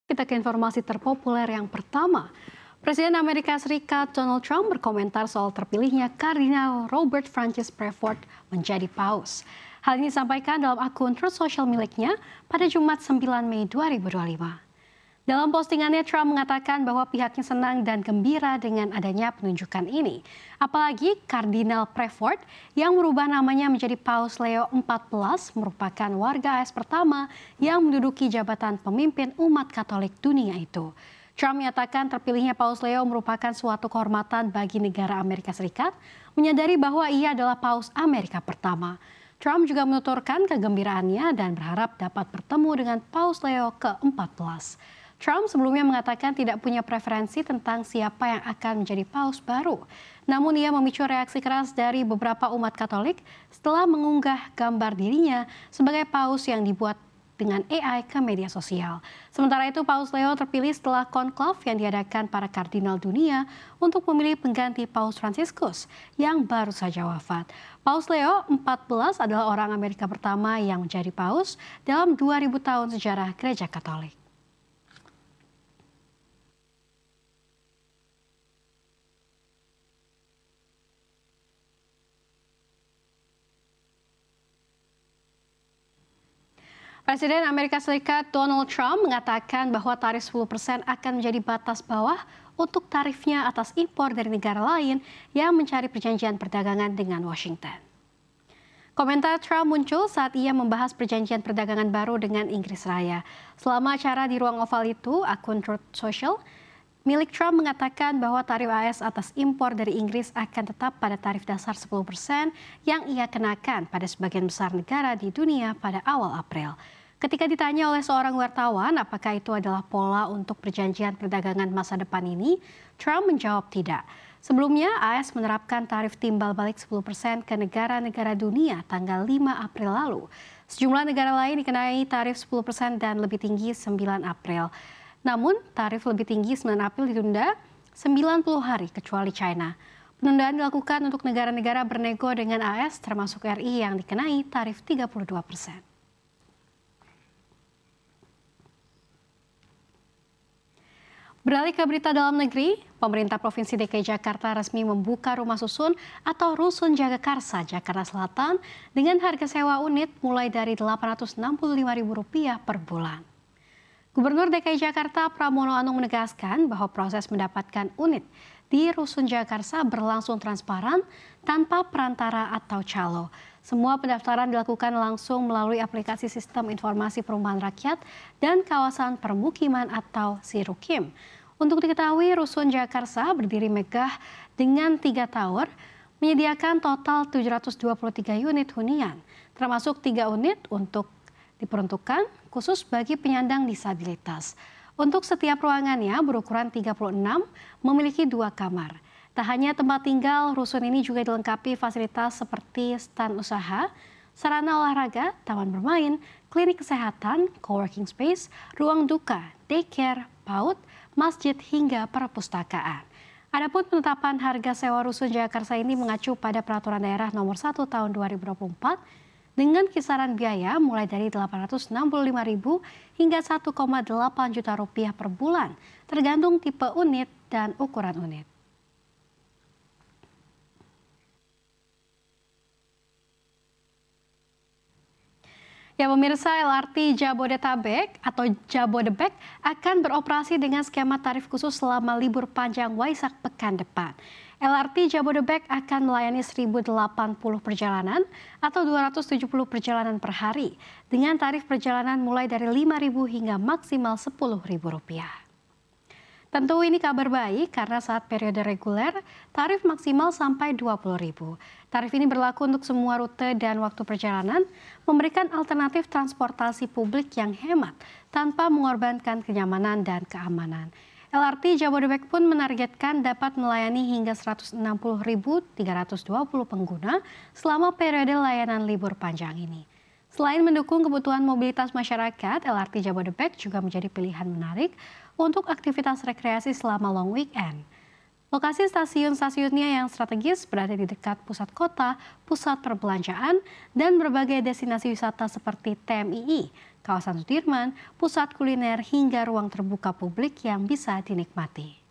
Kita ke informasi terpopuler yang pertama. Presiden Amerika Serikat Donald Trump berkomentar soal terpilihnya Kardinal Robert Francis Prevost menjadi paus. Hal ini disampaikan dalam akun Truth Social miliknya pada Jumat 9 Mei 2025. Dalam postingannya, Trump mengatakan bahwa pihaknya senang dan gembira dengan adanya penunjukan ini. Apalagi Kardinal Prevost yang merubah namanya menjadi Paus Leo XIV merupakan warga AS pertama yang menduduki jabatan pemimpin umat Katolik dunia itu. Trump menyatakan terpilihnya Paus Leo merupakan suatu kehormatan bagi negara Amerika Serikat, menyadari bahwa ia adalah Paus Amerika pertama. Trump juga menuturkan kegembiraannya dan berharap dapat bertemu dengan Paus Leo ke-14. Trump sebelumnya mengatakan tidak punya preferensi tentang siapa yang akan menjadi paus baru. Namun ia memicu reaksi keras dari beberapa umat Katolik setelah mengunggah gambar dirinya sebagai paus yang dibuat dengan AI ke media sosial. Sementara itu, Paus Leo terpilih setelah konklav yang diadakan para kardinal dunia untuk memilih pengganti Paus Fransiskus yang baru saja wafat. Paus Leo XIV adalah orang Amerika pertama yang menjadi paus dalam 2000 tahun sejarah Gereja Katolik. Presiden Amerika Serikat Donald Trump mengatakan bahwa tarif 10% akan menjadi batas bawah untuk tarifnya atas impor dari negara lain yang mencari perjanjian perdagangan dengan Washington. Komentar Trump muncul saat ia membahas perjanjian perdagangan baru dengan Inggris Raya. Selama acara di ruang oval itu, akun Truth Social milik Trump mengatakan bahwa tarif AS atas impor dari Inggris akan tetap pada tarif dasar 10% yang ia kenakan pada sebagian besar negara di dunia pada awal April. Ketika ditanya oleh seorang wartawan apakah itu adalah pola untuk perjanjian perdagangan masa depan ini, Trump menjawab tidak. Sebelumnya, AS menerapkan tarif timbal balik 10% ke negara-negara dunia tanggal 5 April lalu. Sejumlah negara lain dikenai tarif 10% dan lebih tinggi 9 April. Namun, tarif lebih tinggi 9 April ditunda 90 hari kecuali China. Penundaan dilakukan untuk negara-negara bernego dengan AS termasuk RI yang dikenai tarif 32%. Beralih ke berita dalam negeri, pemerintah Provinsi DKI Jakarta resmi membuka rumah susun atau Rusun Jagakarsa Jakarta Selatan dengan harga sewa unit mulai dari Rp865.000 per bulan. Gubernur DKI Jakarta Pramono Anung menegaskan bahwa proses mendapatkan unit di Rusun Jagakarsa berlangsung transparan tanpa perantara atau calo. Semua pendaftaran dilakukan langsung melalui aplikasi Sistem Informasi Perumahan Rakyat dan Kawasan Permukiman atau SIRUKIM. Untuk diketahui, Rusun Jagakarsa berdiri megah dengan 3 tower, menyediakan total 723 unit hunian, termasuk 3 unit untuk diperuntukkan khusus bagi penyandang disabilitas. Untuk setiap ruangannya berukuran 36, memiliki 2 kamar. Tak hanya tempat tinggal, rusun ini juga dilengkapi fasilitas seperti stand usaha, sarana olahraga, taman bermain, klinik kesehatan, coworking space, ruang duka, daycare, PAUD, masjid hingga perpustakaan. Adapun penetapan harga sewa Rusun Jagakarsa ini mengacu pada Peraturan Daerah Nomor 1 Tahun 2024 dengan kisaran biaya mulai dari Rp865.000 hingga Rp1,8 juta per bulan, tergantung tipe unit dan ukuran unit. Ya pemirsa, LRT Jabodetabek atau Jabodebek akan beroperasi dengan skema tarif khusus selama libur panjang Waisak pekan depan. LRT Jabodebek akan melayani 1.080 perjalanan atau 270 perjalanan per hari dengan tarif perjalanan mulai dari Rp5.000 hingga maksimal Rp10.000. Tentu ini kabar baik karena saat periode reguler tarif maksimal sampai Rp20.000. Tarif ini berlaku untuk semua rute dan waktu perjalanan, memberikan alternatif transportasi publik yang hemat tanpa mengorbankan kenyamanan dan keamanan. LRT Jabodebek pun menargetkan dapat melayani hingga 160.320 pengguna selama periode layanan libur panjang ini. Selain mendukung kebutuhan mobilitas masyarakat, LRT Jabodebek juga menjadi pilihan menarik untuk aktivitas rekreasi selama long weekend. Lokasi stasiun-stasiunnya yang strategis berada di dekat pusat kota, pusat perbelanjaan, dan berbagai destinasi wisata seperti TMII, kawasan Sudirman, pusat kuliner hingga ruang terbuka publik yang bisa dinikmati.